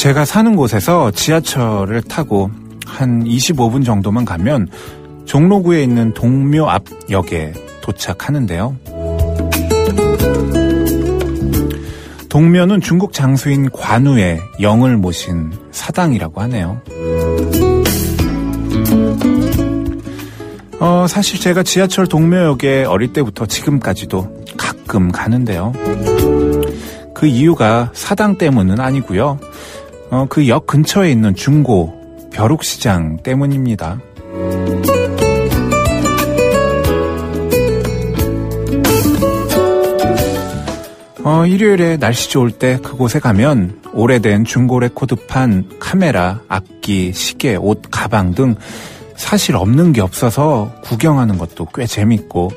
제가 사는 곳에서 지하철을 타고 한 25분 정도만 가면 종로구에 있는 동묘 앞 역에 도착하는데요. 동묘는 중국 장수인 관우의 영을 모신 사당이라고 하네요. 사실 제가 지하철 동묘역에 어릴 때부터 지금까지도 가끔 가는데요. 그 이유가 사당 때문은 아니고요. 그 역 근처에 있는 중고 벼룩시장 때문입니다. 일요일에 날씨 좋을 때 그곳에 가면 오래된 중고 레코드판, 카메라, 악기, 시계, 옷, 가방 등 사실 없는 게 없어서 구경하는 것도 꽤 재밌고,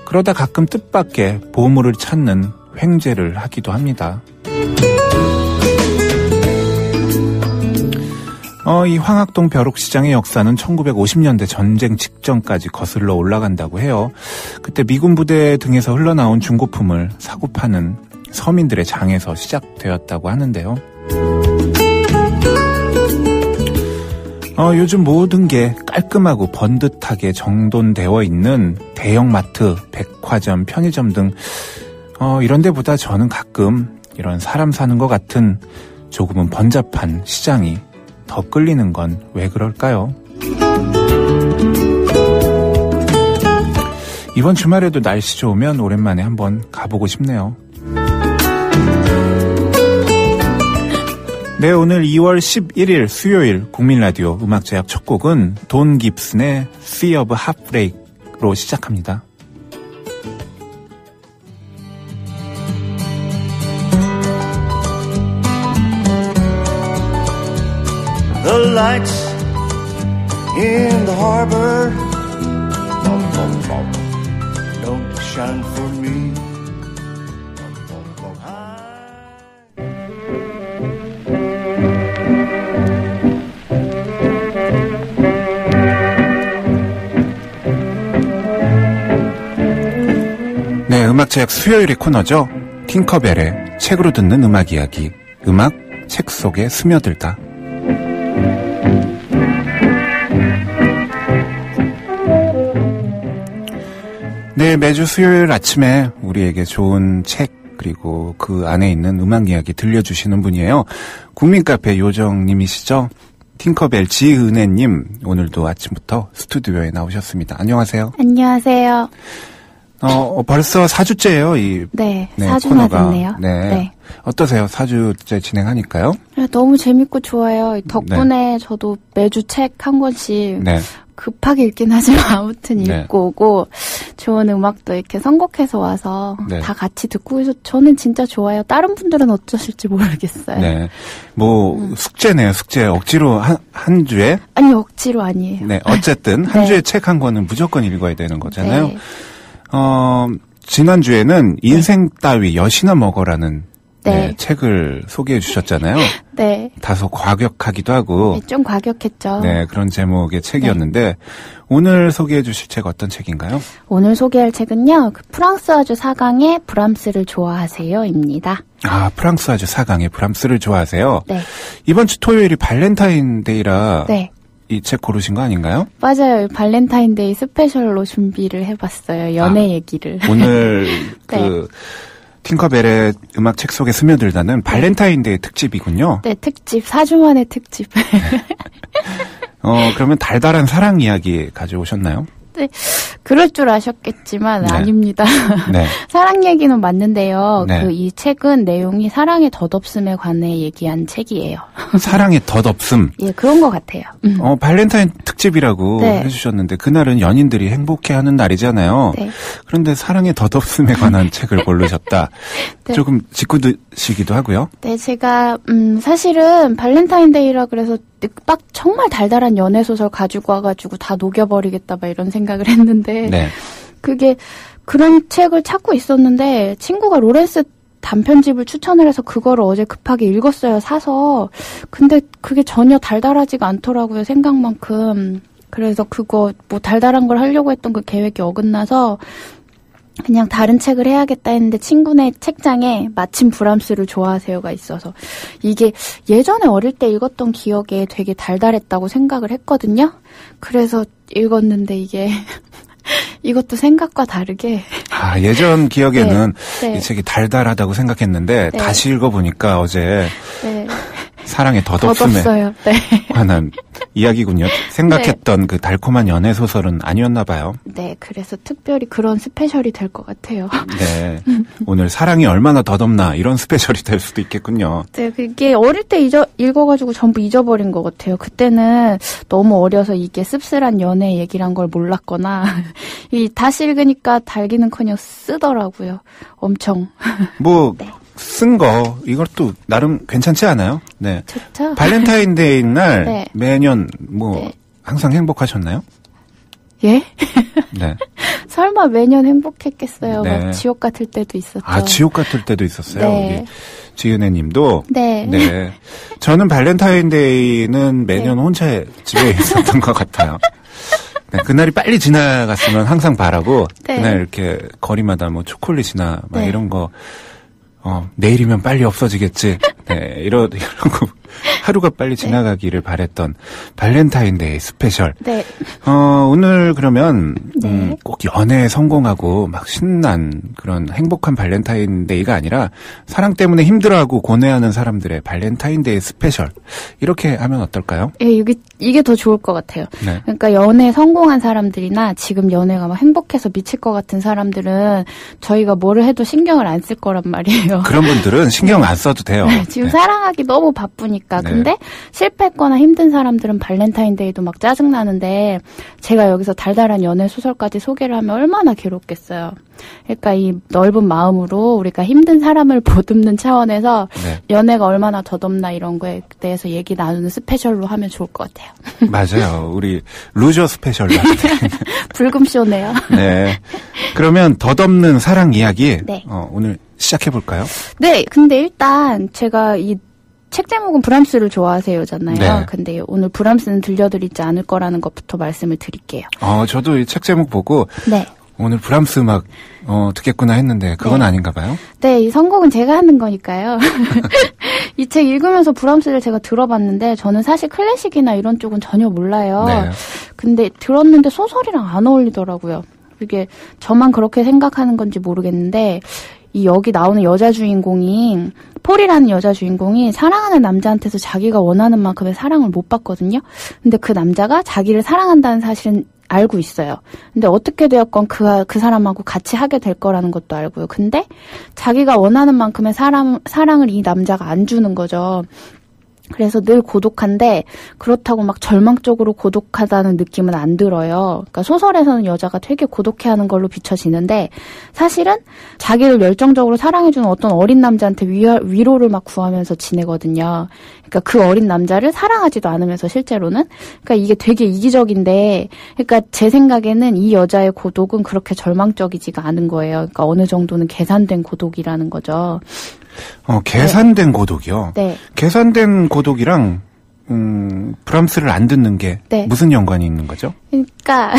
그러다 가끔 뜻밖의 보물을 찾는 횡재를 하기도 합니다. 이 황학동 벼룩시장의 역사는 1950년대 전쟁 직전까지 거슬러 올라간다고 해요. 그때 미군 부대 등에서 흘러나온 중고품을 사고 파는 서민들의 장에서 시작되었다고 하는데요. 요즘 모든 게 깔끔하고 번듯하게 정돈되어 있는 대형마트, 백화점, 편의점 등 이런 데보다 저는 가끔 이런 사람 사는 것 같은 조금은 번잡한 시장이 더 끌리는 건 왜 그럴까요? 이번 주말에도 날씨 좋으면 오랜만에 한번 가보고 싶네요. 네, 오늘 2월 11일 수요일 국민라디오 음악제약 첫 곡은 돈 깁슨의 Sea of Heartbreak로 시작합니다. The lights in the harbor don't shine for me. 네, 음악제약 수요일의 코너죠. 팅커벨의 책으로 듣는 음악 이야기, 음악 책 속에 스며들다. 네, 매주 수요일 아침에 우리에게 좋은 책 그리고 그 안에 있는 음악 이야기 들려주시는 분이에요. 국민카페 요정님이시죠. 팅커벨 지은혜님, 오늘도 아침부터 스튜디오에 나오셨습니다. 안녕하세요. 안녕하세요. 벌써 4주째예요. 네, 4주나 코너가. 됐네요. 네. 어떠세요? 4주째 진행하니까요? 너무 재밌고 좋아요. 덕분에 저도 매주 책 한 권씩 급하게 읽긴 하지만 아무튼 읽고 오고 좋은 음악도 이렇게 선곡해서 와서 다 같이 듣고 해서 저는 진짜 좋아요. 다른 분들은 어떠실지 모르겠어요. 네. 숙제네요, 숙제. 억지로 한 주에? 아니, 억지로 아니에요. 네, 어쨌든 한 주에 책 한 권은 무조건 읽어야 되는 거잖아요. 네. 지난주에는 인생 따위 여시나 먹어라는 책을 소개해 주셨잖아요. 네. 다소 과격하기도 하고. 네, 좀 과격했죠. 네, 그런 제목의 책이었는데 오늘 소개해 주실 책 어떤 책인가요? 오늘 소개할 책은요. 프랑스 아주 4강의 브람스를 좋아하세요입니다. 아, 프랑스 아주 4강의 브람스를 좋아하세요? 네. 이번 주 토요일이 발렌타인데이라 이 책 고르신 거 아닌가요? 맞아요. 발렌타인데이 스페셜로 준비를 해봤어요. 연애 얘기를. 오늘 팅커벨의 음악 책 속에 스며들다는 발렌타인데이 특집이군요. 네, 특집. 4주 만에 특집. 그러면 달달한 사랑 이야기 가져오셨나요? 네, 그럴 줄 아셨겠지만 아닙니다. 네. 사랑 얘기는 맞는데요. 이 책은 내용이 사랑의 덧없음에 관해 얘기한 책이에요. 사랑의 덧없음? 예, 그런 것 같아요. 발렌타인 특집이라고 해주셨는데 그날은 연인들이 행복해하는 날이잖아요. 네. 그런데 사랑의 덧없음에 관한 책을 고르셨다. 네. 조금 짓궂으시기도 하고요. 네, 제가 사실은 발렌타인데이라 그래서 막 정말 달달한 연애소설 가지고 와가지고 다 녹여버리겠다 막 이런 생각을 했는데 그게 그런 책을 찾고 있었는데 친구가 로렌스 단편집을 추천을 해서 그거를 어제 급하게 읽었어요. 사서. 근데 그게 전혀 달달하지가 않더라고요. 생각만큼. 그래서 그거 달달한 걸 하려고 했던 그 계획이 어긋나서 그냥 다른 책을 해야겠다 했는데 친구네 책장에 마침 브람스를 좋아하세요가 있어서 이게 예전에 어릴 때 읽었던 기억에 되게 달달했다고 생각을 했거든요. 그래서 읽었는데 이게 이것도 생각과 다르게 예전 기억에는 네. 이 책이 달달하다고 생각했는데 네. 다시 읽어보니까 어제 네. 사랑의 덧없음에 네. 관한 이야기군요. 생각했던 그 달콤한 연애 소설은 아니었나 봐요. 네, 그래서 특별히 그런 스페셜이 될 것 같아요. 네, 오늘 사랑이 얼마나 덧없나 이런 스페셜이 될 수도 있겠군요. 네, 그게 어릴 때 읽어가지고 전부 잊어버린 것 같아요. 그때는 너무 어려서 이게 씁쓸한 연애 얘기란 걸 몰랐거나 다시 읽으니까 달기는커녕 쓰더라고요. 엄청. 뭐 네. 쓴 거 이것도 나름 괜찮지 않아요? 네. 좋죠. 발렌타인데이 날 네. 매년 뭐 네. 항상 행복하셨나요? 예? 네. 설마 매년 행복했겠어요. 네. 막 지옥 같을 때도 있었죠. 지옥 같을 때도 있었어요. 네. 우리 지은혜 님도. 네. 네. 저는 발렌타인데이는 매년 네. 혼자 집에 있었던 것 같아요. 네, 그날이 빨리 지나갔으면 항상 바라고, 네. 그날 이렇게 거리마다 뭐 초콜릿이나 막 네. 이런 거, 내일이면 빨리 없어지겠지. 네, 이런 거, 하루가 빨리 지나가기를 바랬던 발렌타인데이 스페셜. 네. 오늘 그러면, 네. 꼭 연애에 성공하고 막 신난 그런 행복한 발렌타인데이가 아니라 사랑 때문에 힘들어하고 고뇌하는 사람들의 발렌타인데이 스페셜. 이렇게 하면 어떨까요? 예, 이게 더 좋을 것 같아요. 네. 그러니까 연애에 성공한 사람들이나 지금 연애가 막 행복해서 미칠 것 같은 사람들은 저희가 뭐를 해도 신경을 안 쓸 거란 말이에요. 그런 분들은 신경 안 써도 돼요. 지금 네. 사랑하기 너무 바쁘니까. 네. 근데 실패했거나 힘든 사람들은 발렌타인데이도 막 짜증나는데 제가 여기서 달달한 연애 소설까지 소개를 하면 얼마나 괴롭겠어요. 그러니까 이 넓은 마음으로 우리가 힘든 사람을 보듬는 차원에서 네. 연애가 얼마나 덧없나 이런 거에 대해서 얘기 나누는 스페셜로 하면 좋을 것 같아요. 맞아요. 우리 루저 스페셜로 할 때. 불금쇼네요. 네. 그러면 덧없는 사랑 이야기 네. 오늘 시작해 볼까요? 네, 근데 일단 제가 이 책 제목은 브람스를 좋아하세요잖아요. 네. 근데 오늘 브람스는 들려드리지 않을 거라는 것부터 말씀을 드릴게요. 저도 이 책 제목 보고 네. 오늘 브람스 음악 듣겠구나 했는데 그건 네. 아닌가 봐요. 네, 이 선곡은 제가 하는 거니까요. 이 책 읽으면서 브람스를 제가 들어봤는데 저는 사실 클래식이나 이런 쪽은 전혀 몰라요. 네. 근데 들었는데 소설이랑 안 어울리더라고요. 이게 저만 그렇게 생각하는 건지 모르겠는데 이 여기 나오는 여자 주인공이 폴이라는 여자 주인공이 사랑하는 남자한테서 자기가 원하는 만큼의 사랑을 못 받거든요. 근데 그 남자가 자기를 사랑한다는 사실은 알고 있어요. 근데 어떻게 되었건 그 사람하고 같이 하게 될 거라는 것도 알고요. 근데 자기가 원하는 만큼의 사랑을 이 남자가 안 주는 거죠. 그래서 늘 고독한데 그렇다고 막 절망적으로 고독하다는 느낌은 안 들어요. 그러니까 소설에서는 여자가 되게 고독해하는 걸로 비춰지는데 사실은 자기를 열정적으로 사랑해주는 어떤 어린 남자한테 위로를 막 구하면서 지내거든요. 그러니까 그 어린 남자를 사랑하지도 않으면서 실제로는 그러니까 이게 되게 이기적인데 그러니까 제 생각에는 이 여자의 고독은 그렇게 절망적이지가 않은 거예요. 그러니까 어느 정도는 계산된 고독이라는 거죠. 계산된 네. 고독이요. 네. 계산된 고독이랑 브람스를 안 듣는 게 네. 무슨 연관이 있는 거죠? 그러니까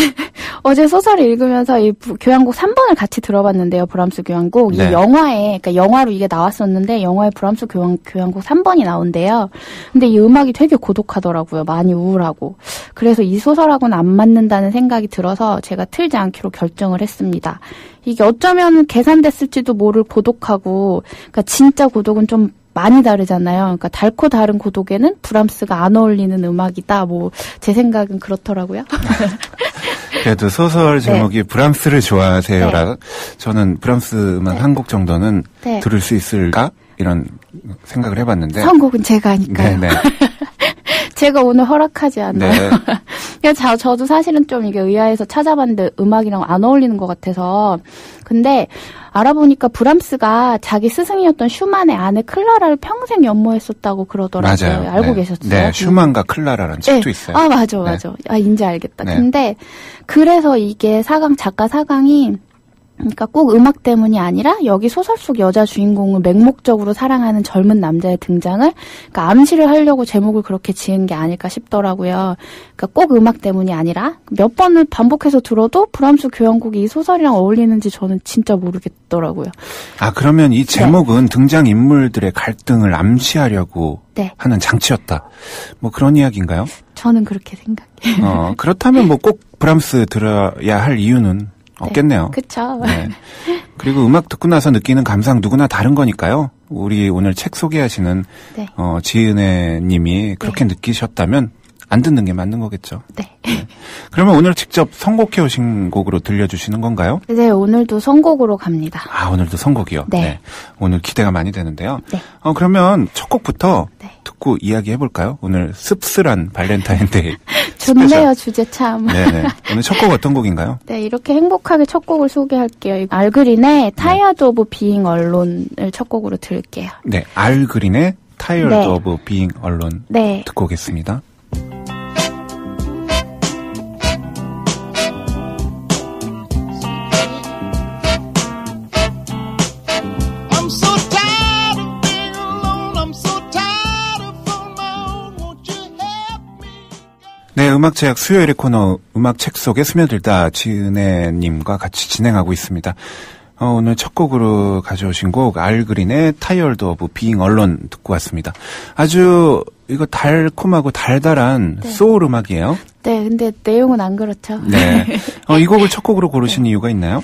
어제 소설을 읽으면서 이 교향곡 3번을 같이 들어봤는데요. 브람스 교향곡. 네. 이 영화에 그러니까 영화로 이게 나왔었는데 영화에 브람스 교향곡 3번이 나온대요. 근데 이 음악이 되게 고독하더라고요. 많이 우울하고. 그래서 이 소설하고는 안 맞는다는 생각이 들어서 제가 틀지 않기로 결정을 했습니다. 이게 어쩌면 계산됐을지도 모를 고독하고 그러니까 진짜 고독은 좀 많이 다르잖아요. 그러니까 달고 다른 고독에는 브람스가 안 어울리는 음악이다. 뭐 제 생각은 그렇더라고요. 그래도 소설 제목이 네. 브람스를 좋아하세요라 네. 저는 브람스 음악 네. 한 곡 정도는 네. 들을 수 있을까? 이런 생각을 해봤는데 선곡은 제가 하니까요. 네네. 제가 오늘 허락하지 않아요. 네. 그러니까 저도 사실은 좀 이게 의아해서 찾아봤는데 음악이랑 안 어울리는 것 같아서. 근데 알아보니까 브람스가 자기 스승이었던 슈만의 아내 클라라를 평생 연모했었다고 그러더라고요. 맞아요. 알고 네. 계셨어요? 네, 슈만과 클라라라는 책도 있어요. 아, 맞아. 네. 아, 이제 알겠다. 네. 근데 그래서 이게 작가 사강이 그러니까 꼭 음악 때문이 아니라 여기 소설 속 여자 주인공을 맹목적으로 사랑하는 젊은 남자의 등장을 그러니까 암시를 하려고 제목을 그렇게 지은 게 아닐까 싶더라고요. 그러니까 꼭 음악 때문이 아니라 몇 번을 반복해서 들어도 브람스 교향곡이 이 소설이랑 어울리는지 저는 진짜 모르겠더라고요. 아, 그러면 이 제목은 등장인물들의 갈등을 암시하려고 하는 장치였다. 뭐 그런 이야기인가요? 저는 그렇게 생각해요. 그렇다면 뭐 꼭 브람스 들어야 할 이유는 없겠네요. 그렇죠. 네. 그리고 음악 듣고 나서 느끼는 감상 누구나 다른 거니까요. 우리 오늘 책 소개하시는 지은혜 님이 그렇게 느끼셨다면 안 듣는 게 맞는 거겠죠. 네. 그러면 오늘 직접 선곡해 오신 곡으로 들려주시는 건가요? 네, 오늘도 선곡으로 갑니다. 아, 오늘도 선곡이요? 네. 오늘 기대가 많이 되는데요. 네. 그러면 첫 곡부터 듣고 이야기해볼까요? 오늘 씁쓸한 발렌타인데이. 좋네요, 스페셜. 주제 참. 네네. 오늘 첫 곡 어떤 곡인가요? 네, 이렇게 행복하게 첫 곡을 소개할게요. 알그린의 Tired of Being Alone을 첫 곡으로 들을게요. 네, 알그린의 Tired of Being Alone 듣고 오겠습니다. 네, 음악제약 수요일의 코너 음악책 속에 스며들다 지은혜님과 같이 진행하고 있습니다. 오늘 첫 곡으로 가져오신 곡 알그린의 Tired of Being Alone 듣고 왔습니다. 아주 이거 달콤하고 달달한 소울 음악이에요. 네, 근데 내용은 안 그렇죠. 네, 이 곡을 첫 곡으로 고르신 이유가 있나요?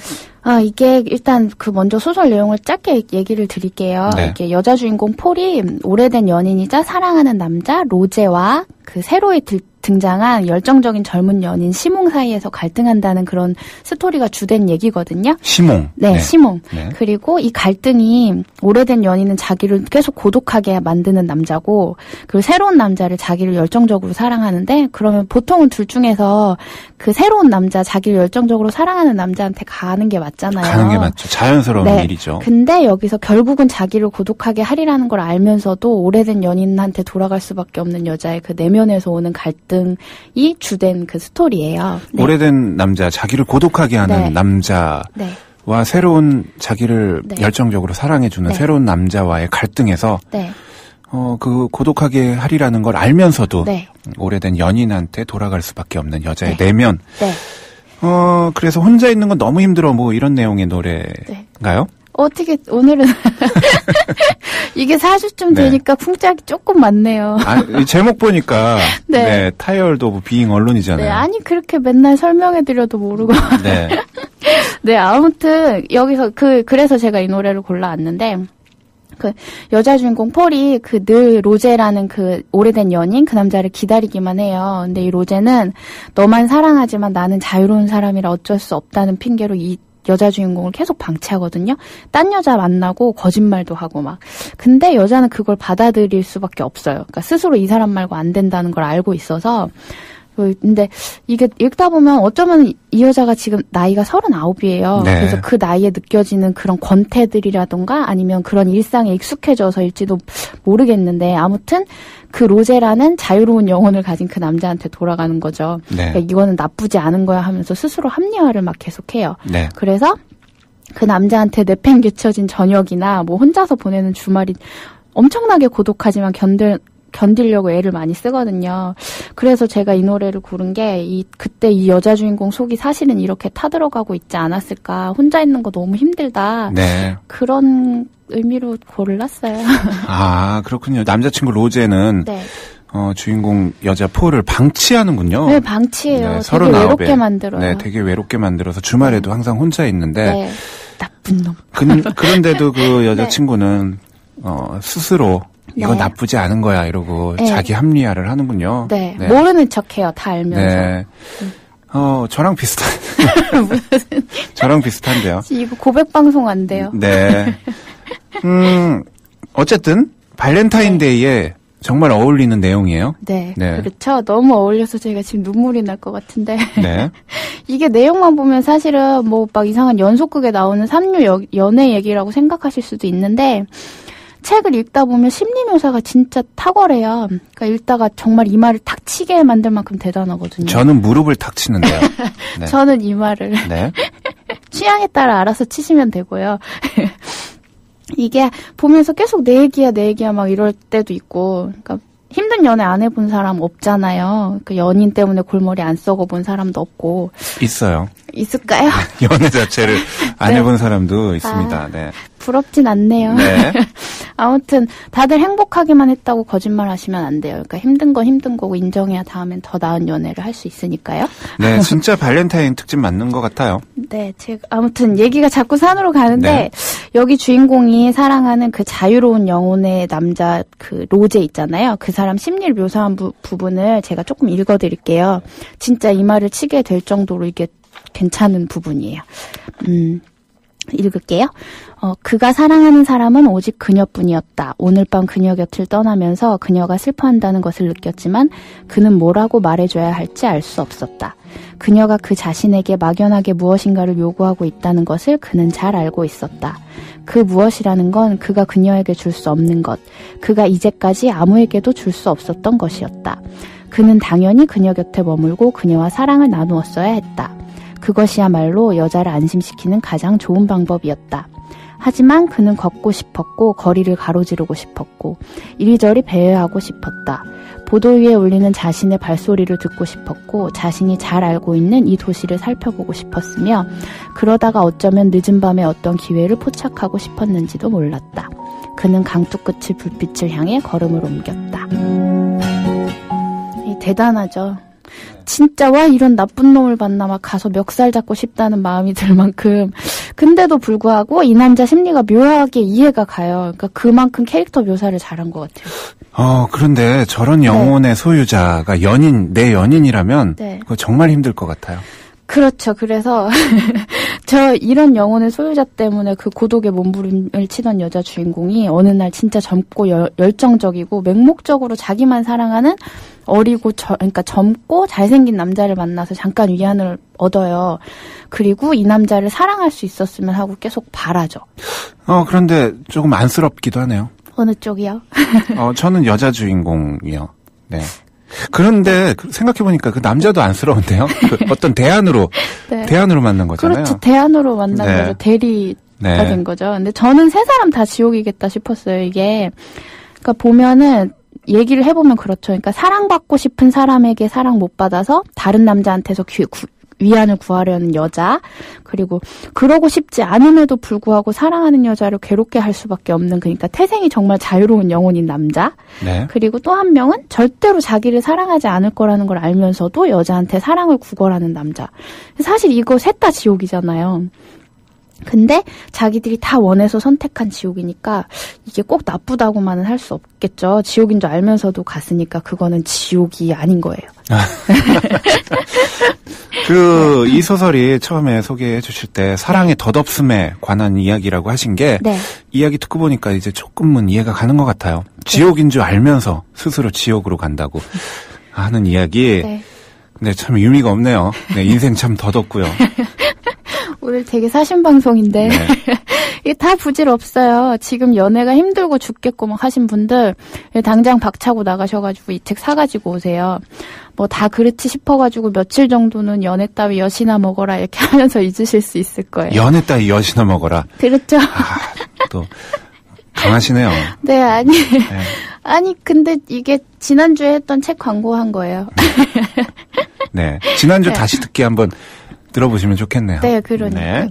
이게 일단 먼저 소설 내용을 짧게 얘기를 드릴게요. 이게 여자 주인공 폴이 오래된 연인이자 사랑하는 남자 로제와 그 새로이 등장한 열정적인 젊은 연인 시몽 사이에서 갈등한다는 그런 스토리가 주된 얘기거든요. 시몽. 네, 시몽. 네. 그리고 이 갈등이 오래된 연인은 자기를 계속 고독하게 만드는 남자고 그리고 새로운 남자를 자기를 열정적으로 사랑하는데 그러면 보통은 둘 중에서 그 새로운 남자, 자기를 열정적으로 사랑하는 남자한테 가는 게 맞잖아요. 가는 게 맞죠. 자연스러운 일이죠. 근데 여기서 결국은 자기를 고독하게 하리라는 걸 알면서도 오래된 연인한테 돌아갈 수밖에 없는 여자의 그 내면에서 오는 갈등이 주된 그 스토리예요. 네. 오래된 남자, 자기를 고독하게 하는 남자와 새로운 자기를 열정적으로 사랑해주는 새로운 남자와의 갈등에서 그 고독하게 하리라는 걸 알면서도 오래된 연인한테 돌아갈 수밖에 없는 여자의 내면. 그래서 혼자 있는 건 너무 힘들어 뭐 이런 내용의 노래인가요? 어떻게 오늘은 이게 4주쯤 되니까 풍짝이 조금 많네요. 이 제목 보니까 Tired of Being Alone이잖아요. 네, 아니 그렇게 맨날 설명해드려도 모르고. 네, 아무튼 여기서 그래서 제가 이 노래를 골라왔는데. 그 여자 주인공 폴이 늘 로제라는 그 오래된 연인 그 남자를 기다리기만 해요. 근데 이 로제는 너만 사랑하지만 나는 자유로운 사람이라 어쩔 수 없다는 핑계로 이 여자 주인공을 계속 방치하거든요. 딴 여자 만나고 거짓말도 하고 막. 근데 여자는 그걸 받아들일 수밖에 없어요. 그러니까 스스로 이 사람 말고 안 된다는 걸 알고 있어서. 근데 이게 읽다 보면 어쩌면 이 여자가 지금 나이가 39이에요. 그래서 그 나이에 느껴지는 그런 권태들이라던가 아니면 그런 일상에 익숙해져서일지도 모르겠는데 아무튼 그 로제라는 자유로운 영혼을 가진 그 남자한테 돌아가는 거죠. 그러니까 이거는 나쁘지 않은 거야 하면서 스스로 합리화를 막 계속해요. 그래서 그 남자한테 내팽개쳐진 저녁이나 뭐 혼자서 보내는 주말이 엄청나게 고독하지만 견디려고 애를 많이 쓰거든요. 그래서 제가 이 노래를 고른 게 그때 이 여자 주인공 속이 사실은 이렇게 타들어가고 있지 않았을까. 혼자 있는 거 너무 힘들다. 그런 의미로 골랐어요. 아, 그렇군요. 남자친구 로제는 주인공 여자 폴을 방치하는군요. 네, 방치해요. 되게 39에. 외롭게 만들어요. 네, 되게 외롭게 만들어서 주말에도 항상 혼자 있는데 나쁜 놈. 그런데도 그 여자친구는 스스로 이거 나쁘지 않은 거야 이러고 자기 합리화를 하는군요. 모르는 척해요. 다 알면서. 저랑 비슷한. 저랑 비슷한데요. 이거 고백 방송 안 돼요. 네. 어쨌든 발렌타인데이에 정말 어울리는 내용이에요. 네. 그렇죠. 너무 어울려서 제가 지금 눈물이 날 것 같은데. 이게 내용만 보면 사실은 뭐 막 이상한 연속극에 나오는 삼류 연애 얘기라고 생각하실 수도 있는데 책을 읽다 보면 심리 묘사가 진짜 탁월해요. 그러니까 읽다가 정말 이마를 탁 치게 만들 만큼 대단하거든요. 저는 무릎을 탁 치는데요. 저는 이마를 취향에 따라 알아서 치시면 되고요. 이게 보면서 계속 내 얘기야 막 이럴 때도 있고, 그러니까 힘든 연애 안 해본 사람 없잖아요. 그 연인 때문에 골머리 안 썩어본 사람도 없고. 있어요. 있을까요? 연애 자체를 안 네. 해본 사람도 있습니다. 네. 부럽진 않네요. 네. 아무튼 다들 행복하게만 했다고 거짓말 하시면 안 돼요. 그러니까 힘든 건 힘든 거고 인정해야 다음엔 더 나은 연애를 할 수 있으니까요. 네, 진짜 발렌타인 특집 맞는 것 같아요. 네, 제가 아무튼 얘기가 자꾸 산으로 가는데 네. 여기 주인공이 사랑하는 그 자유로운 영혼의 남자 그 로제 있잖아요. 그 사람 심리를 묘사한 부분을 제가 조금 읽어드릴게요. 진짜 이 말을 치게 될 정도로 이게 괜찮은 부분이에요. 읽을게요. 그가 사랑하는 사람은 오직 그녀뿐이었다. 오늘 밤 그녀 곁을 떠나면서 그녀가 슬퍼한다는 것을 느꼈지만 그는 뭐라고 말해줘야 할지 알 수 없었다. 그녀가 그 자신에게 막연하게 무엇인가를 요구하고 있다는 것을 그는 잘 알고 있었다. 그 무엇이라는 건 그가 그녀에게 줄 수 없는 것, 그가 이제까지 아무에게도 줄 수 없었던 것이었다. 그는 당연히 그녀 곁에 머물고 그녀와 사랑을 나누었어야 했다. 그것이야말로 여자를 안심시키는 가장 좋은 방법이었다. 하지만 그는 걷고 싶었고 거리를 가로지르고 싶었고 이리저리 배회하고 싶었다. 보도 위에 울리는 자신의 발소리를 듣고 싶었고 자신이 잘 알고 있는 이 도시를 살펴보고 싶었으며 그러다가 어쩌면 늦은 밤에 어떤 기회를 포착하고 싶었는지도 몰랐다. 그는 강둑 끝의 불빛을 향해 걸음을 옮겼다. 대단하죠. 진짜 와 이런 나쁜 놈을 봤나 막 가서 멱살 잡고 싶다는 마음이 들 만큼 근데도 불구하고 이 남자 심리가 묘하게 이해가 가요. 그러니까 그만큼 캐릭터 묘사를 잘한 것 같아요. 그런데 저런 영혼의 소유자가 내 연인이라면 네. 그거 정말 힘들 것 같아요. 그렇죠. 그래서 저 이런 영혼의 소유자 때문에 그 고독의 몸부림을 치던 여자 주인공이 어느 날 진짜 젊고 열정적이고 맹목적으로 자기만 사랑하는 어리고 그러니까 젊고 잘생긴 남자를 만나서 잠깐 위안을 얻어요. 그리고 이 남자를 사랑할 수 있었으면 하고 계속 바라죠. 그런데 조금 안쓰럽기도 하네요. 어느 쪽이요? 저는 여자 주인공이요. 네. 그런데 생각해보니까 그 남자도 안쓰러운데요. 그 어떤 대안으로 만난 거잖아요. 그렇죠. 대안으로 만난 네. 거죠. 대리가 네. 된 거죠. 근데 저는 세 사람 다 지옥이겠다 싶었어요. 이게 그러니까 보면은 얘기를 해보면 그렇죠. 그러니까 사랑받고 싶은 사람에게 사랑 못 받아서 다른 남자한테서 위안을 구하려는 여자, 그리고 그러고 싶지 않음에도 불구하고 사랑하는 여자를 괴롭게 할 수밖에 없는, 그러니까 태생이 정말 자유로운 영혼인 남자. 네. 그리고 또 한 명은 절대로 자기를 사랑하지 않을 거라는 걸 알면서도 여자한테 사랑을 구걸하는 남자. 사실 이거 셋 다 지옥이잖아요. 근데 자기들이 다 원해서 선택한 지옥이니까 이게 꼭 나쁘다고만은 할 수 없겠죠. 지옥인 줄 알면서도 갔으니까 그거는 지옥이 아닌 거예요. 이 소설이 처음에 소개해 주실 때 사랑의 덧없음에 관한 이야기라고 하신 게 네. 이야기 듣고 보니까 이제 조금은 이해가 가는 것 같아요. 지옥인 줄 알면서 스스로 지옥으로 간다고 하는 이야기. 네. 네, 참 의미가 없네요. 네, 인생 참 덧없고요. 오늘 되게 사신방송인데 네. 이게 다 부질없어요. 지금 연애가 힘들고 죽겠고 막 하신 분들 당장 박차고 나가셔가지고 이 책 사가지고 오세요. 뭐 다 그렇지 싶어가지고 며칠 정도는 연애 따위 엿이나 먹어라 이렇게 하면서 잊으실 수 있을 거예요. 연애 따위 엿이나 먹어라. 그렇죠. 또 강하시네요. 네, 아니. 네. 아니, 근데 이게 지난주에 했던 책 광고한 거예요. 네. 지난주 네. 다시 듣기 한번 들어보시면 좋겠네요. 네, 그러니까. 네.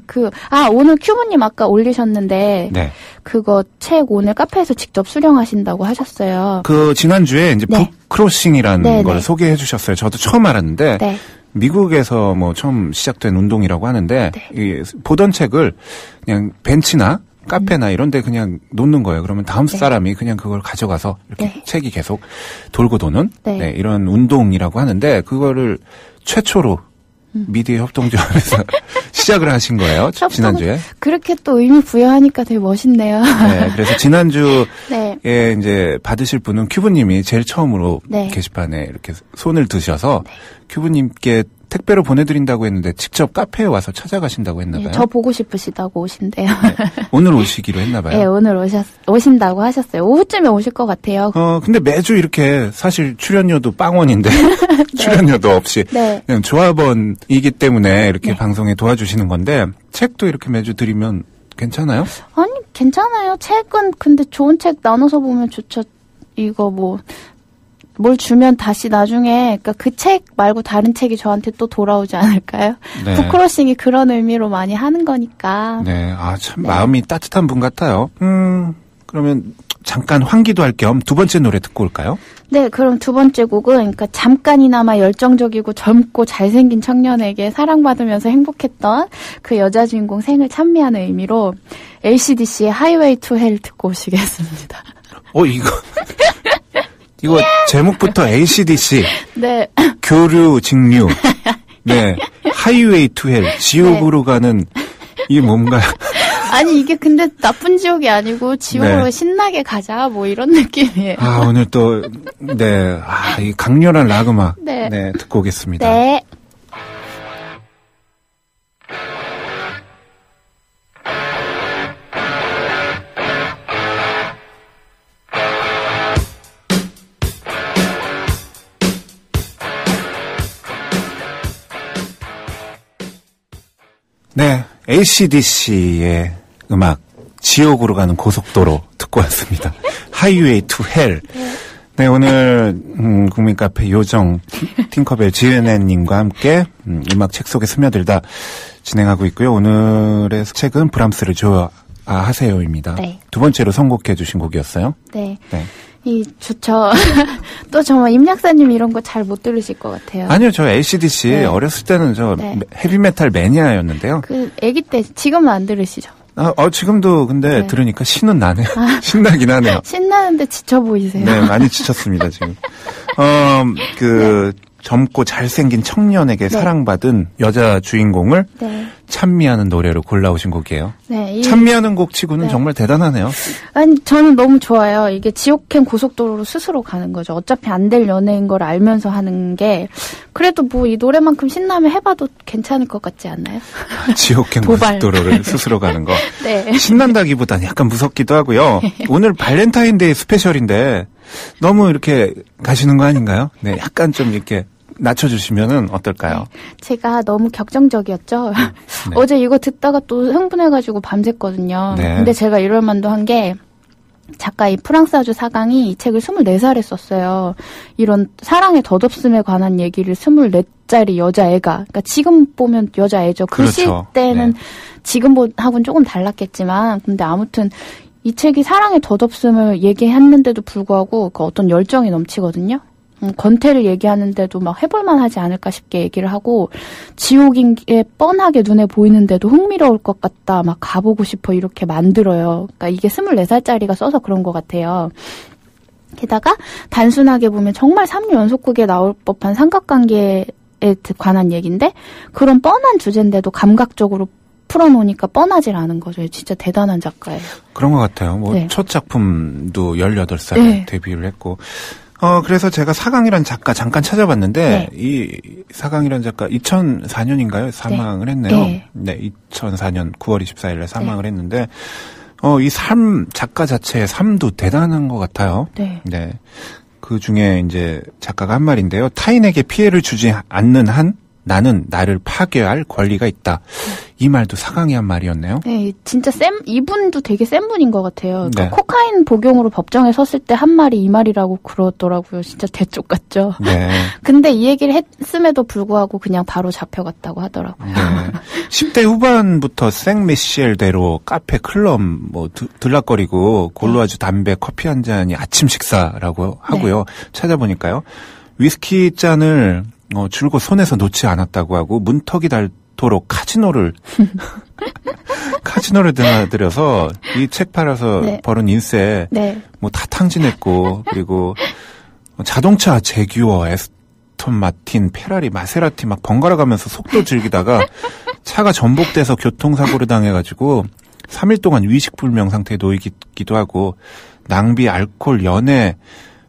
오늘 큐브님 아까 올리셨는데, 네. 그거 책 오늘 카페에서 직접 수령하신다고 하셨어요. 지난주에 이제 네. 북크로싱이라는 네, 걸 네. 소개해 주셨어요. 저도 처음 알았는데, 네. 미국에서 처음 시작된 운동이라고 하는데, 네. 보던 책을 그냥 벤치나 카페나 이런 데 그냥 놓는 거예요. 그러면 다음 네. 사람이 그냥 그걸 가져가서 이렇게 네. 책이 계속 돌고 도는 네. 네, 이런 운동이라고 하는데, 그거를 최초로 미디어 협동조합에서 시작을 하신 거예요. 지난주에. 그렇게 또 의미 부여하니까 되게 멋있네요. 네, 그래서 지난주에 네. 이제 받으실 분은 큐브님이 제일 처음으로 네. 게시판에 이렇게 손을 드셔서 큐브님께 택배로 보내드린다고 했는데 직접 카페에 와서 찾아가신다고 했나 봐요. 저 보고 싶으시다고 오신대요. 네. 오늘 오시기로 했나 봐요. 네, 오늘 오신다고 하셨어요. 오후쯤에 오실 것 같아요. 근데 매주 이렇게 사실 출연료도 빵원인데 네. 출연료도 없이 네. 그냥 조합원이기 때문에 이렇게 네. 방송에 도와주시는 건데 책도 이렇게 매주 드리면 괜찮아요? 아니, 괜찮아요. 책은 근데 좋은 책 나눠서 보면 좋죠. 이거 뭘 주면 다시 나중에, 그러니까 그 책 말고 다른 책이 저한테 또 돌아오지 않을까요? 네. 북크로싱이 그런 의미로 많이 하는 거니까. 네, 참 마음이 따뜻한 분 같아요. 그러면 잠깐 환기도 할 겸 두 번째 노래 듣고 올까요? 네, 그럼 두 번째 곡은, 그러니까 잠깐이나마 열정적이고 젊고 잘생긴 청년에게 사랑받으면서 행복했던 그 여자 주인공 생을 찬미하는 의미로 AC/DC의 Highway to Hell 듣고 오시겠습니다. 이거 제목부터 AC/DC. 네. 교류, 직류. 네. 하이웨이 투 헬. 지옥으로 가는, 이게 뭔가요? 아니, 이게 근데 나쁜 지옥이 아니고 지옥으로 네. 신나게 가자, 뭐 이런 느낌이에요. 오늘 또, 네. 이 강렬한 락 음악. 네. 네. 듣고 오겠습니다. 네. 네. AC/DC의 음악, 지옥으로 가는 고속도로 듣고 왔습니다. 하이웨이 투 헬. 네, 오늘, 국민 카페 요정, 팅커벨 지은혜님과 함께, 음악 책 속에 스며들다 진행하고 있고요. 오늘의 책은 브람스를 좋아하세요입니다. 네. 두 번째로 선곡해 주신 곡이었어요. 네. 네. 좋죠. 또 정말 임 약사님 이런 거 잘 못 들으실 것 같아요. 아니요, 저 AC/DC 네. 어렸을 때는 네. 헤비메탈 매니아였는데요. 아기 때, 지금은 안 들으시죠? 지금도 근데 네. 들으니까 신은 나네요. 신나긴 하네요. 신나는데 지쳐 보이세요? 네, 많이 지쳤습니다, 지금. 젊고 잘생긴 청년에게 사랑받은 여자 주인공을 네. 찬미하는 노래로 골라오신 곡이에요. 네. 찬미하는 곡 치고는 네. 정말 대단하네요. 아니, 저는 너무 좋아요. 이게 지옥행 고속도로로 스스로 가는 거죠. 어차피 안 될 연애인 걸 알면서 하는 게, 그래도 뭐 이 노래만큼 신나면 해봐도 괜찮을 것 같지 않나요? 지옥행 도발. 고속도로를 스스로 가는 거. 네. 신난다기보다는 약간 무섭기도 하고요. 오늘 발렌타인데이 스페셜인데 너무 이렇게 가시는 거 아닌가요? 네, 약간 좀 이렇게 낮춰주시면은 어떨까요? 제가 너무 격정적이었죠. 네. 어제 이거 듣다가 또 흥분해가지고 밤샜거든요. 네. 근데 제가 이럴 만도 한 게, 작가 이 프랑스 아주 사강이 이 책을 24살에 썼어요. 이런 사랑의 덧없음에 관한 얘기를 24살이 여자애가, 그러니까 지금 보면 여자애죠. 그 그렇죠. 시 때는 네. 지금하고는 조금 달랐겠지만, 근데 아무튼 이 책이 사랑의 덧없음을 얘기했는데도 불구하고 그 어떤 열정이 넘치거든요. 권태를 얘기하는데도 막 해볼만 하지 않을까 싶게 얘기를 하고, 지옥인 게 뻔하게 눈에 보이는데도 흥미로울 것 같다, 막 가보고 싶어 이렇게 만들어요. 그러니까 이게 24살짜리가 써서 그런 것 같아요. 게다가 단순하게 보면 정말 3류 연속극에 나올 법한 삼각관계에 관한 얘기인데, 그런 뻔한 주제인데도 감각적으로 풀어놓으니까 뻔하질 않은 거죠. 진짜 대단한 작가예요. 그런 것 같아요. 네. 첫 작품도 18살에 네. 데뷔를 했고, 그래서 제가 사강이라는 작가 잠깐 찾아봤는데, 네. 이 사강이라는 작가 2004년인가요? 사망을 했네요. 네. 네, 2004년 9월 24일에 사망을 했는데, 이 작가 자체의 삶도 대단한 것 같아요. 네. 네. 그 중에 이제 작가가 한 말인데요. 타인에게 피해를 주지 않는 한 나는 나를 파괴할 권리가 있다. 이 말도 사강이 한 말이었네요. 네, 진짜 이분도 되게 센 분인 것 같아요. 그러니까 네. 코카인 복용으로 법정에 섰을 때 한 말이 이 말이라고 그러더라고요. 진짜 대쪽 같죠. 네. 근데 이 얘기를 했음에도 불구하고 그냥 바로 잡혀갔다고 하더라고요. 네. 10대 후반부터 생미셸대로 카페, 클럽 뭐 들락거리고 골로아주 담배, 커피 한 잔이 아침 식사라고 하고요. 찾아보니까요. 위스키 잔을 줄곧 손에서 놓지 않았다고 하고 문턱이 닳도록 카지노를 드나들여서 이 책 팔아서 네. 벌은 인세 네. 뭐 다 탕진했고, 그리고 자동차 제규어, 에스톤 마틴, 페라리, 마세라티 막 번갈아 가면서 속도 즐기다가 차가 전복돼서 교통사고를 당해가지고 3일 동안 위식불명 상태에 놓이기도 하고, 낭비, 알코올, 연애,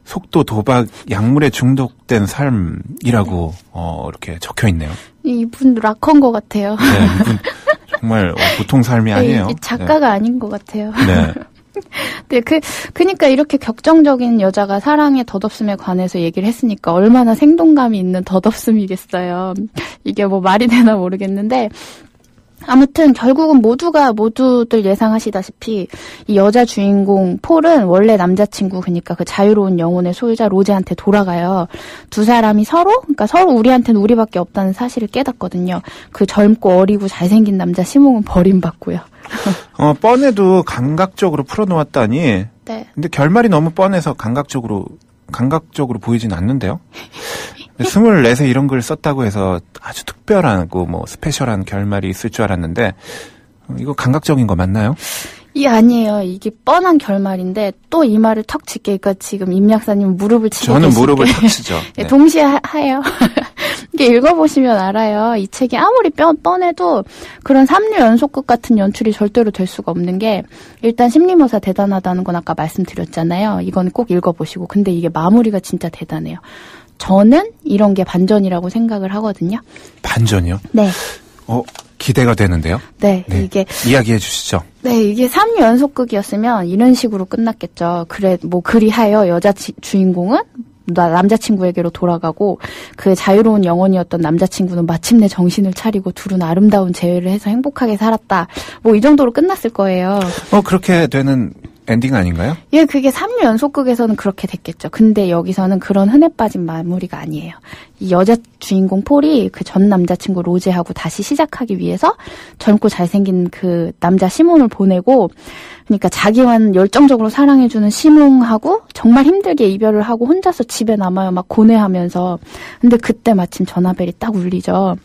속도, 도박, 약물에 중독된 삶이라고 이렇게 적혀 있네요. 이분 락커인 것 같아요. 네, 이분 정말 보통 삶이 아니에요. 작가가 네. 아닌 것 같아요. 네. 네, 그니까 이렇게 격정적인 여자가 사랑의 덧없음에 관해서 얘기를 했으니까 얼마나 생동감이 있는 덧없음이겠어요. 이게 뭐 말이 되나 모르겠는데, 아무튼 결국은 모두들 예상하시다시피 이 여자 주인공 폴은 원래 남자친구, 그러니까 그 자유로운 영혼의 소유자 로제한테 돌아가요. 두 사람이 그러니까 서로 우리한테는 우리밖에 없다는 사실을 깨닫거든요. 그 젊고 어리고 잘생긴 남자 시몽은 버림받고요. 뻔해도 감각적으로 풀어놓았다니. 네. 근데 결말이 너무 뻔해서 감각적으로 보이진 않는데요. 24세 이런 글 썼다고 해서 아주 특별하고 뭐 스페셜한 결말이 있을 줄 알았는데 이거 감각적인 거 맞나요? 아니에요. 이게 뻔한 결말인데 또 이 말을 턱 짚게, 그러니까 지금 임 약사님 무릎을 치고 저는 계시게. 무릎을 턱 치죠. 네. 동시에 해요. 이게 읽어보시면 알아요. 이 책이 아무리 뻔해도 그런 3류 연속극 같은 연출이 절대로 될 수가 없는 게, 일단 심리묘사 대단하다는 건 아까 말씀드렸잖아요. 이건 꼭 읽어보시고. 근데 이게 마무리가 진짜 대단해요. 저는 이런 게 반전이라고 생각을 하거든요. 반전이요? 네. 기대가 되는데요? 네, 네. 이게. 이야기해 주시죠. 네, 이게 3류 연속극이었으면 이런 식으로 끝났겠죠. 그리하여 여자 주인공은 남자친구에게로 돌아가고, 그 자유로운 영혼이었던 남자친구는 마침내 정신을 차리고 둘은 아름다운 재회를 해서 행복하게 살았다. 뭐 이 정도로 끝났을 거예요. 그렇게 되는 엔딩 아닌가요? 예, 그게 3류 연속극에서는 그렇게 됐겠죠. 근데 여기서는 그런 흔해 빠진 마무리가 아니에요. 이 여자 주인공 폴이 그 전 남자친구 로제하고 다시 시작하기 위해서 젊고 잘생긴 그 남자 시몬을 보내고, 그러니까 자기만 열정적으로 사랑해주는 시몬하고 정말 힘들게 이별을 하고 혼자서 집에 남아요. 막 고뇌하면서. 근데 그때 마침 전화벨이 딱 울리죠.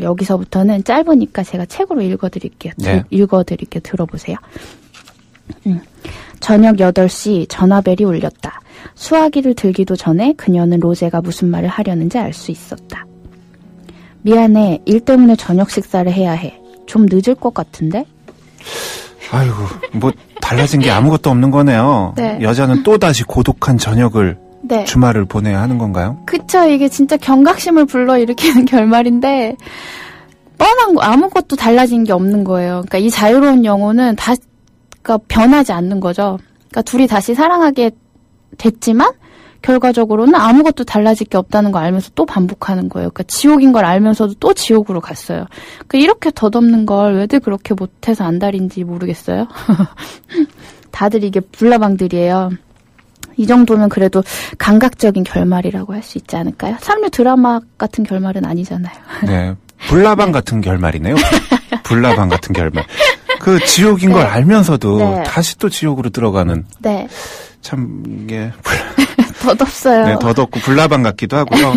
여기서부터는 짧으니까 제가 책으로 읽어드릴게요. 네. 읽어드릴게요. 들어보세요. 저녁 8시 전화벨이 울렸다. 수화기를 들기도 전에 그녀는 로제가 무슨 말을 하려는지 알 수 있었다. 미안해. 일 때문에 저녁 식사를 해야 해. 좀 늦을 것 같은데? 아이고, 뭐 달라진 게 아무것도 없는 거네요. 네. 여자는 또다시 고독한 저녁을, 네. 주말을 보내야 하는 건가요? 그쵸. 이게 진짜 경각심을 불러일으키는 결말인데, 뻔한 거, 아무것도 달라진 게 없는 거예요. 그러니까 이 자유로운 영혼은 그러니까 변하지 않는 거죠. 그러니까 둘이 다시 사랑하게 됐지만 결과적으로는 아무것도 달라질 게 없다는 걸 알면서 또 반복하는 거예요. 그러니까 지옥인 걸 알면서도 또 지옥으로 갔어요. 그러니까 이렇게 덧없는 걸 왜들 그렇게 못해서 안달인지 모르겠어요. 다들 이게 불나방들이에요. 이 정도면 그래도 감각적인 결말이라고 할 수 있지 않을까요? 3류 드라마 같은 결말은 아니잖아요. 네, 불나방 네. 같은 결말이네요. 불나방 같은 결말. 그 지옥인 네. 걸 알면서도 네. 다시 또 지옥으로 들어가는. 네. 참 이게 덧없어요. 네, 덧없고 불나방 같기도 하고요.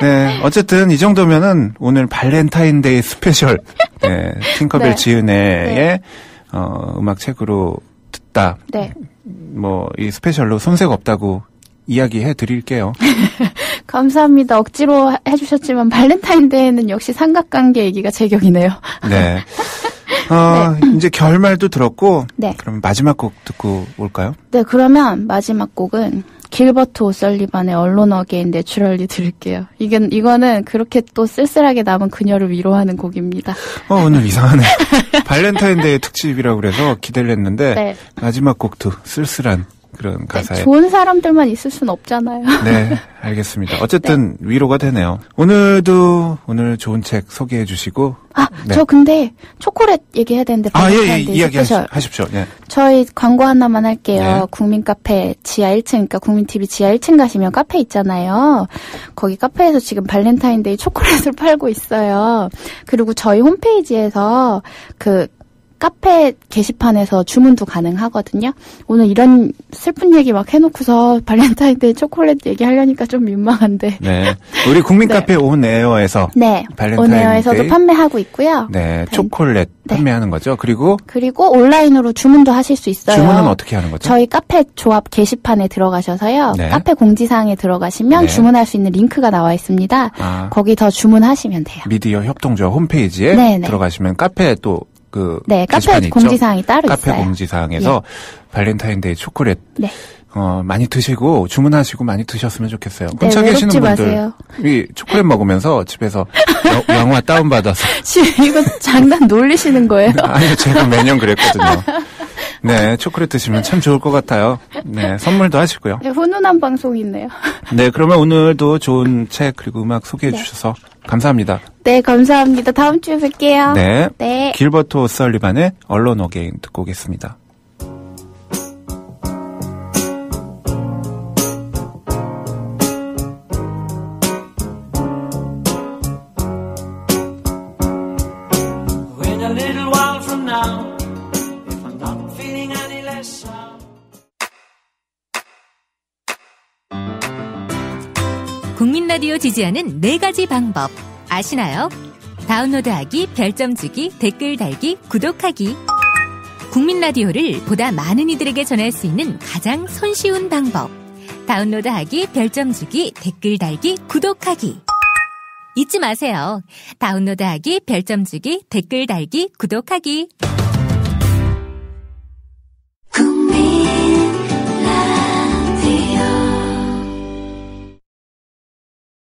네, 어쨌든 이 정도면은 오늘 발렌타인데이 스페셜, 네, 팅커벨 네. 지은애의 네. 음악 책으로 듣다. 네. 뭐 이 스페셜로 손색 없다고 이야기해 드릴게요. 감사합니다. 억지로 해주셨지만 발렌타인데이는 역시 삼각관계 얘기가 제격이네요. 네. 네. 이제 결말도 들었고, 네. 그럼 마지막 곡 듣고 올까요? 네, 그러면 마지막 곡은 길버트 오설리반의 Alone Again Naturally 들을게요. 이거는 그렇게 또 쓸쓸하게 남은 그녀를 위로하는 곡입니다. 오늘 이상하네. 발렌타인데이 특집이라고 그래서 기대를 했는데, 네. 마지막 곡도 쓸쓸한 그런 가사에. 네, 좋은 사람들만 있을 순 없잖아요. 네, 알겠습니다. 어쨌든 네. 위로가 되네요. 오늘 좋은 책 소개해 주시고. 네. 저 근데 초콜릿 얘기해야 되는데. 예, 이야기하십시오. 네. 저희 광고 하나만 할게요. 네. 국민카페 지하 1층, 그러니까 국민TV 지하 1층 가시면 카페 있잖아요. 거기 카페에서 지금 발렌타인데이 초콜릿을 팔고 있어요. 그리고 저희 홈페이지에서 카페 게시판에서 주문도 가능하거든요. 오늘 이런 슬픈 얘기 막 해놓고서 발렌타인데이 초콜릿 얘기하려니까 좀 민망한데. 네. 우리 국민카페 네. 온에어에서. 네. 온에어에서도 판매하고 있고요. 네. 초콜릿 네. 판매하는 거죠. 그리고 온라인으로 주문도 하실 수 있어요. 주문은 어떻게 하는 거죠? 저희 카페 조합 게시판에 들어가셔서요. 네. 카페 공지사항에 들어가시면 네. 주문할 수 있는 링크가 나와 있습니다. 거기 더 주문하시면 돼요. 미디어 협동조합 홈페이지에 네네. 들어가시면 카페 또 네, 카페 공지사항이 따로 카페 있어요. 공지사항에서 발렌타인데이 초콜릿. 네. 많이 드시고 주문하시고 많이 드셨으면 좋겠어요. 네, 근처 계시는 분들 마세요. 이 초콜릿 먹으면서 집에서 영화 다운받아서 이거 장난 놀리시는 거예요? 아니요, 제가 매년 그랬거든요. 네, 초콜릿 드시면 참 좋을 것 같아요. 네, 선물도 하시고요. 네, 훈훈한 방송이네요. 네, 그러면 오늘도 좋은 책 그리고 음악 소개해 주셔서 감사합니다. 네, 감사합니다. 다음 주에 뵐게요. 네, 네. 길버트 오설리반의 Alone Again 듣고 오겠습니다. 국민 라디오 지지하는 4가지 방법 아시나요? 다운로드하기, 별점 주기, 댓글 달기, 구독하기. 국민 라디오를 보다 많은 이들에게 전할 수 있는 가장 손쉬운 방법. 다운로드하기, 별점 주기, 댓글 달기, 구독하기. 잊지 마세요. 다운로드하기, 별점 주기, 댓글 달기, 구독하기.